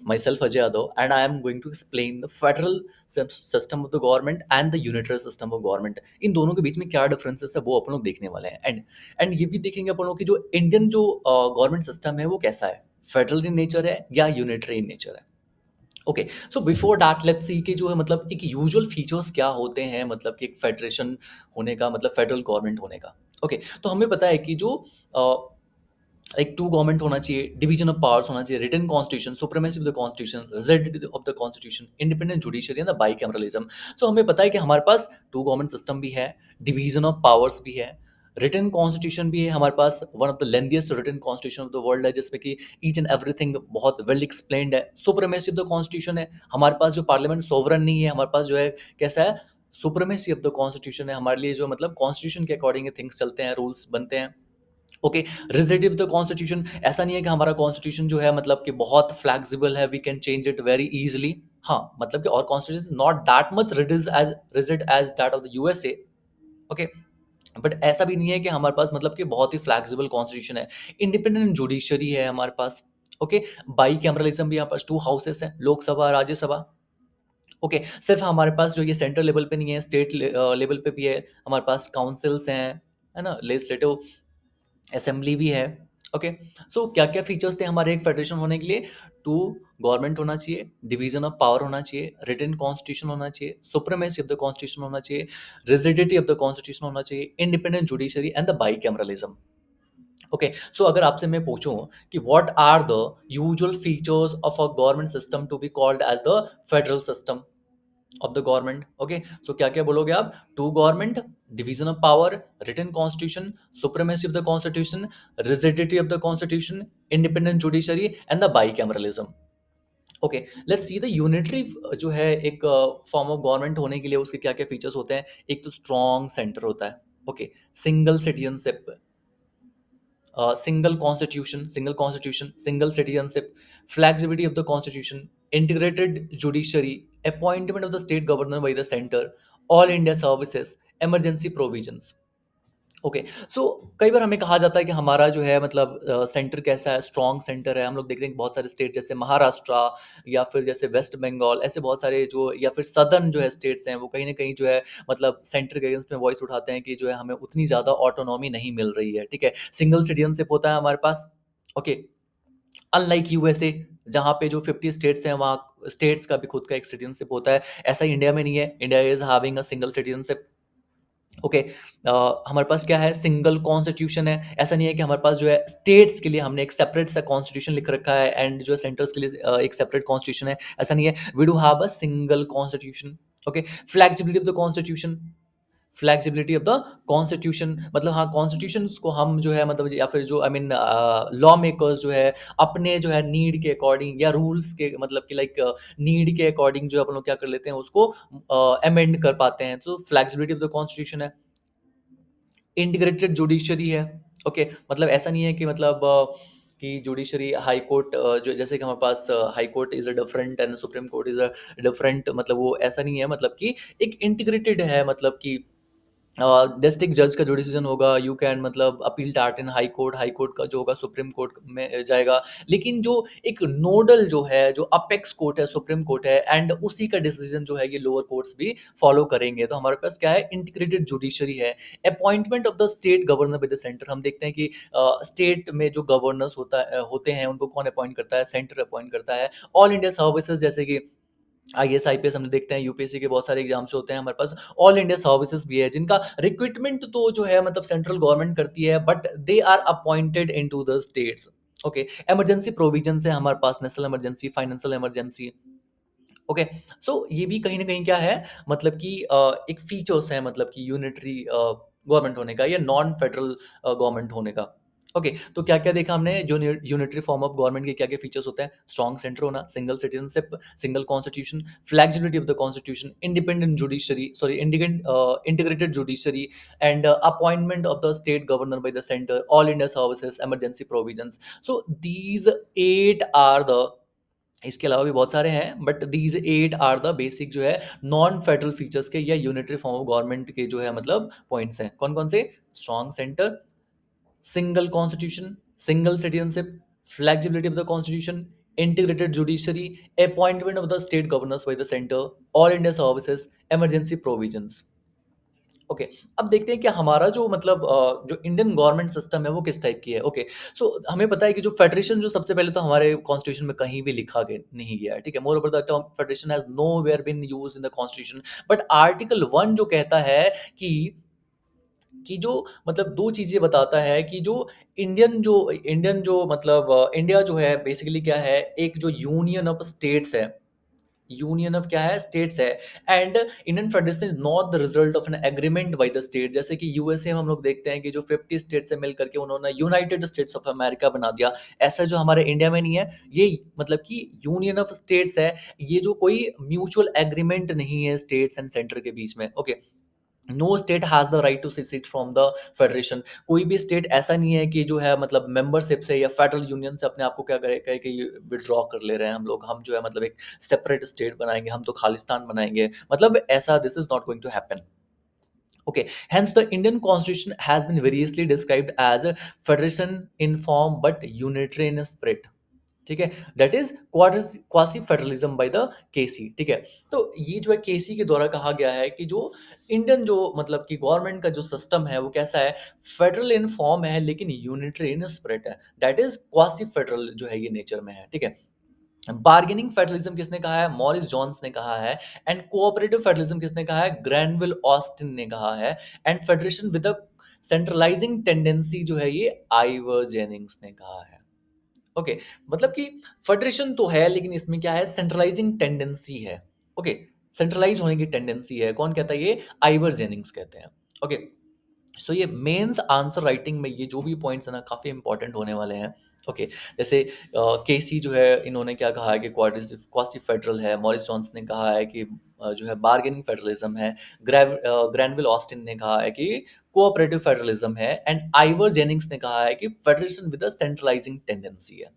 myself Ajay Yadav, and I am going to explain the federal system of the government and the unitary system of government. इन दोनों के बीच में क्या differences है वो अपन लोग देखने वाले हैं, एंड ये भी देखेंगे अपन लोग कि जो इंडियन जो गवर्नमेंट सिस्टम है वो कैसा है, फेडरल इन नेचर है या यूनिटरी इन नेचर है. Okay, so before that let's see कि जो है मतलब एक यूजुअल फीचर्स क्या होते हैं, मतलब कि एक फेडरेशन होने का, मतलब फेडरल गवर्नमेंट होने का. ओके, तो हमें पता है कि जो एक टू गवर्नमेंट होना चाहिए, डिवीजन ऑफ पावर्स होना चाहिए, written constitution, supremacy of the constitution, result of the constitution, independent judiciary and the bicameralism. So हमें पता है कि हमारे पास टू गवर्नमेंट सिस्टम भी है, डिवीजन ऑफ पावर्स भी है, रिटन कॉन्स्टिट्यूशन भी है हमारे पास, one of the lengthiest written constitution of the world है, जिसमें कि ईच एंड एवरीथिंग बहुत वेल एक्सप्लेन्ड है. सुप्रीमेसी ऑफ द कॉन्स्टिट्यूशन है हमारे पास, जो पार्लियामेंट सोवरन नहीं है हमारे पास, जो है कैसा है, सुप्रीमेसी ऑफ द कॉन्स्टिट्यूशन है हमारे लिए, जो मतलब कॉन्स्टिट्यूशन के अकॉर्डिंग थिंग्स चलते हैं, रूल्स बनते हैं. ओके, रिजिडिव द कॉन्स्टिट्यूशन, ऐसा नहीं है कि हमारा कॉन्स्टिट्यूशन जो है मतलब कि बहुत फ्लेक्सिबल है, we can change it very easily. हाँ, मतलब कि और constitution not that much rigid as that of the USA. Okay, but ऐसा भी नहीं है कि हमारे पास मतलब कि बहुत ही फ्लेक्सिबल कॉन्स्टिट्यूशन है. इंडिपेंडेंट जुडिशरी है हमारे पास. ओके, बाई कैमरलिज्म भी यहाँ पास, टू हाउसेस हैं, लोकसभा, राज्यसभा. ओके, सिर्फ हमारे पास जो ये सेंट्रल लेवल पे नहीं है, स्टेट लेवल पे भी है हमारे पास, काउंसिल्स हैं, है ना, लेजिस्लेटिव असेंबली भी है. ओके, सो क्या क्या फीचर्स थे हमारे एक फेडरेशन होने के लिए? टू गवर्नमेंट होना चाहिए, डिवीजन ऑफ पावर होना चाहिए, रिटन कॉन्स्टिट्यूशन होना चाहिए, सुप्रीमेसी ऑफ द कॉन्स्टिट्यूशन होना चाहिए, रिजिडिटी ऑफ द कॉन्स्टिट्यूशन होना चाहिए, independent judiciary and the bicameralism. Okay, so अगर आपसे मैं पूछूं कि what are the usual features of a government system to be called as the federal system of the government, okay, so क्या क्या बोलोगे आप? Two government, division of power, written constitution, supremacy of the constitution, rigidity of the constitution, independent judiciary and the bicameralism. Okay, let's see the unitary जो है एक form of government होने के लिए उसके क्या क्या फीचर्स होते हैं. एक तो स्ट्रॉन्ग सेंटर होता है. Okay, single citizenship, single constitution, single citizenship, flexibility of the constitution, integrated judiciary, appointment of the state governor by the center, all India services, emergency provisions. Okay, so कई बार हमें कहा जाता है कि हमारा जो है मतलब सेंटर कैसा है, स्ट्रॉन्ग सेंटर है. हम लोग देखते हैं कि बहुत सारे स्टेट जैसे महाराष्ट्र या फिर जैसे वेस्ट बंगाल, ऐसे बहुत सारे जो, या फिर सदर्न जो है स्टेट्स हैं, वो कहीं ना कहीं जो है मतलब सेंटर के अगेंस्ट में वॉइस उठाते हैं कि जो है हमें उतनी ज़्यादा ऑटोनॉमी नहीं मिल रही है. ठीक है, सिंगल सिटीजनशिप होता है हमारे पास. ओके, अनलाइक यूएसए जहाँ पे जो 50 स्टेट्स हैं, वहाँ स्टेट्स का भी खुद का एक सिटीजनशिप होता है. ऐसा इंडिया में नहीं है, India is having a single citizenship. Okay, हमारे पास क्या है, सिंगल कॉन्स्टिट्यूशन है. ऐसा नहीं है कि हमारे पास जो है स्टेट्स के लिए हमने एक सेपरेट सा कॉन्स्टिट्यूशन लिख रखा है एंड जो है सेंटर्स के लिए एक सेपरेट कॉन्स्टिट्यूशन है. ऐसा नहीं है, we do have a single constitution. Okay, flexibility of the constitution, flexibility of the constitution, मतलब हाँ, कॉन्स्टिट्यूशन को हम जो है मतलब, या फिर जो आई मीन लॉ मेकर्स जो है अपने जो है नीड के अकॉर्डिंग या रूल्स के मतलब कि लाइक नीड के अकॉर्डिंग जो है अपन लोग क्या कर लेते हैं, उसको अमेंड कर पाते हैं. तो फ्लेक्सिबिलिटी ऑफ द कॉन्स्टिट्यूशन है. इंटीग्रेटेड जुडिशरी है. ओके, मतलब ऐसा नहीं है कि मतलब कि जुडिशरी हाई कोर्ट जो जैसे कि हमारे पास high court is a different and supreme court is a different, मतलब वो ऐसा नहीं है, मतलब कि एक इंटीग्रेटेड है, मतलब कि डिस्ट्रिक्ट जज का जो डिसीजन होगा, यू कैन मतलब appeal that in high court, high court का जो होगा सुप्रीम कोर्ट में जाएगा. लेकिन जो एक नोडल जो है, जो अपेक्स कोर्ट है, सुप्रीम कोर्ट है, एंड उसी का डिसीजन जो है ये लोअर कोर्ट्स भी फॉलो करेंगे. तो हमारे पास क्या है, इंटीग्रेटेड जुडिशरी है. Appointment of the state governor by the centre, हम देखते हैं कि स्टेट में जो गवर्नर्स होते हैं उनको कौन अपॉइंट करता है, सेंटर अपॉइंट करता है. ऑल इंडिया सर्विसेज जैसे कि आईएएस आईपीएस हमने देखते हैं, यूपीएससी के बहुत सारे एग्जाम्स होते हैं हमारे पास. ऑल इंडिया सर्विसेज भी है जिनका रिक्रूटमेंट तो जो है मतलब सेंट्रल गवर्नमेंट करती है, but they are appointed into the states. Okay, emergency provision है हमारे पास, national emergency, financial emergency. Okay, so ये भी कहीं ना कहीं क्या है, मतलब कि एक फीचर्स है, मतलब कि यूनिटरी गवर्नमेंट होने का या नॉन फेडरल गवर्नमेंट होने का. ओके, तो क्या क्या देखा हमने, जो यूनिटरी फॉर्म ऑफ गवर्नमेंट के क्या क्या फीचर्स होते हैं? स्ट्रॉन्ग सेंटर होना, single citizenship, single constitution, flexibility of the constitution, independent judiciary, sorry integrated judiciary, and appointment of the state governor by the centre, all India services, emergency provisions. So these 8 are the, इसके अलावा भी बहुत सारे हैं, but these 8 are the basic जो है non federal features के या यूनिटरी फॉर्म ऑफ गवर्नमेंट के जो है मतलब पॉइंट्स हैं. कौन कौन से? Strong centre, single constitution, single citizenship, flexibility of the constitution, integrated judiciary, appointment of the state governors by the center, all India services, emergency provisions. Okay, अब देखते हैं कि हमारा जो मतलब जो इंडियन गवर्नमेंट सिस्टम है वो किस टाइप की है। ओके, सो हमें पता है कि जो फेडरेशन जो सबसे पहले तो हमारे कॉन्स्टिट्यूशन में कहीं भी लिखा गया नहीं गया है, ठीक है। Moreover the term federation has nowhere been use in the constitution, but article 1 जो कहता है कि जो मतलब दो चीज़ें बताता है कि जो इंडियन जो मतलब इंडिया जो है बेसिकली क्या है, एक जो यूनियन ऑफ स्टेट्स है, यूनियन ऑफ क्या है, स्टेट्स है। And Indian federation is not the result of an agreement by the state. जैसे कि यूएसए में हम लोग देखते हैं कि जो 50 स्टेट से मिल करके उन्होंने यूनाइटेड स्टेट्स ऑफ अमेरिका बना दिया, ऐसा जो हमारे इंडिया में नहीं है। ये मतलब कि यूनियन ऑफ स्टेट्स है, ये जो कोई म्यूचुअल एग्रीमेंट नहीं है स्टेट्स एंड सेंटर के बीच में। Okay, no state has the right to sit from the federation. कोई भी स्टेट ऐसा नहीं है कि जो है मतलब मेंबरशिप से या फेडरल यूनियन से अपने आप को क्या करे कहे कि विड्रॉ कर ले रहे हैं हम लोग, हम जो है मतलब एक सेपरेट स्टेट बनाएंगे, हम तो खालिस्तान बनाएंगे, मतलब ऐसा this is not going to happen. Okay, hence the Indian constitution has been variously described as a federation in form but unitary in spirit। ठीक है, that is quasi federalism by the KC. ठीक है, तो ये जो है केसी के द्वारा कहा गया है कि जो इंडियन जो मतलब कि गवर्नमेंट का जो सिस्टम है वो कैसा है, फेडरल इन फॉर्म है लेकिन यूनिटरी इन स्पिरिट है, दैट इज क्वासी फेडरल जो है ये नेचर में है। ठीक है, बार्गेनिंग फेडरलिज्म किसने कहा है, मॉरिस जॉन्स ने कहा है। एंड कोऑपरेटिव फेडरलिज्म किसने कहा है, ग्रैनविल ऑस्टिन ने कहा है। And federation with a centralising tendency जो है ये आइवर जेनिंग्स ने कहा है। ओके, मतलब कि फेडरेशन तो है लेकिन इसमें क्या है, सेंट्रलाइजिंग टेंडेंसी है। ओके, सेंट्रलाइज होने की टेंडेंसी है, कौन कहता है ये, आइवर जेनिंग्स कहते हैं। ओके, सो ये मेंस आंसर राइटिंग में ये जो भी पॉइंट्स है ना काफ़ी इंपॉर्टेंट होने वाले हैं। ओके, जैसे केसी जो है इन्होंने क्या कहा है कि क्वासी फेडरल है, मॉरिस जॉन्स ने कहा है कि जो है बार्गेनिंग फेडरलिज्म है, ग्रैनविल ऑस्टिन ने कहा है कि कोऑपरेटिव फेडरलिज्म है, एंड आइवर जेनिंग्स ने कहा है कि federation with a centralising tendency है।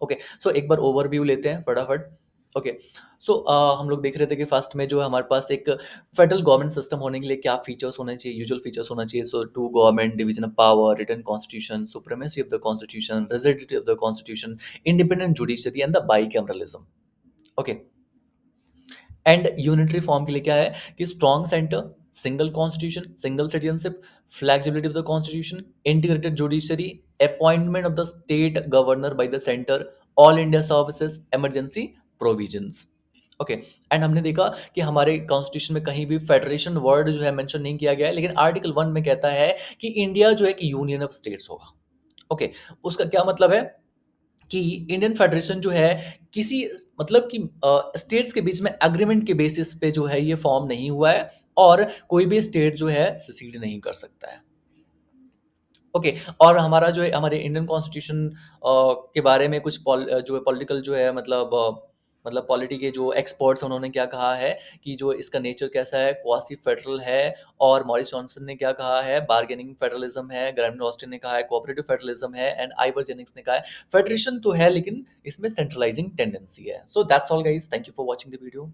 ओके, सो एक बार ओवरव्यू लेते हैं फटाफट। ओके, सो हम लोग देख रहे थे कि फर्स्ट में जो है हमारे पास एक फेडरल गवर्नमेंट सिस्टम होने के लिए क्या फीचर्स होने चाहिए, यूजुअल फीचर्स होना चाहिए। So two government, division of power, written constitution, supremacy of the constitution, rigidity of the constitution, independent judiciary and the bicameralism. Okay, and unitary form के लिए क्या है कि strong centre, single constitution, single citizenship, flexibility of the constitution, integrated judiciary, appointment of the state governor by the centre, all India services, emergency provisions. Okay, and हमने देखा कि हमारे constitution में कहीं भी फेडरेशन वर्ड जो है मेंशन नहीं किया गया है, लेकिन आर्टिकल 1 में कहता है कि इंडिया जो है कि यूनियन ऑफ स्टेट्स होगा। ओके, उसका क्या मतलब है कि इंडियन फेडरेशन जो है किसी मतलब कि स्टेट्स के बीच में एग्रीमेंट के बेसिस पे जो है ये फॉर्म नहीं हुआ है, और कोई भी स्टेट जो है secede नहीं कर सकता है। ओके, और हमारा जो है हमारे इंडियन कॉन्स्टिट्यूशन के बारे में कुछ जो है पॉलिटिकल जो है मतलब पॉलिटी के जो एक्सपर्ट्स हैं उन्होंने क्या कहा है कि जो इसका नेचर कैसा है, क्वासी फेडरल है। और मॉरिस जॉनसन ने क्या कहा है, बार्गेनिंग फेडरलिज्म है। ग्रैंड ऑस्टिन ने कहा है कोऑपरेटिव फेडरलिज्म है। एंड आइवर जेनिंग्स ने कहा है फेडरेशन तो है लेकिन इसमें सेंट्रलाइजिंग टेंडेंसी है। So that's all guys, thank you for watching the video.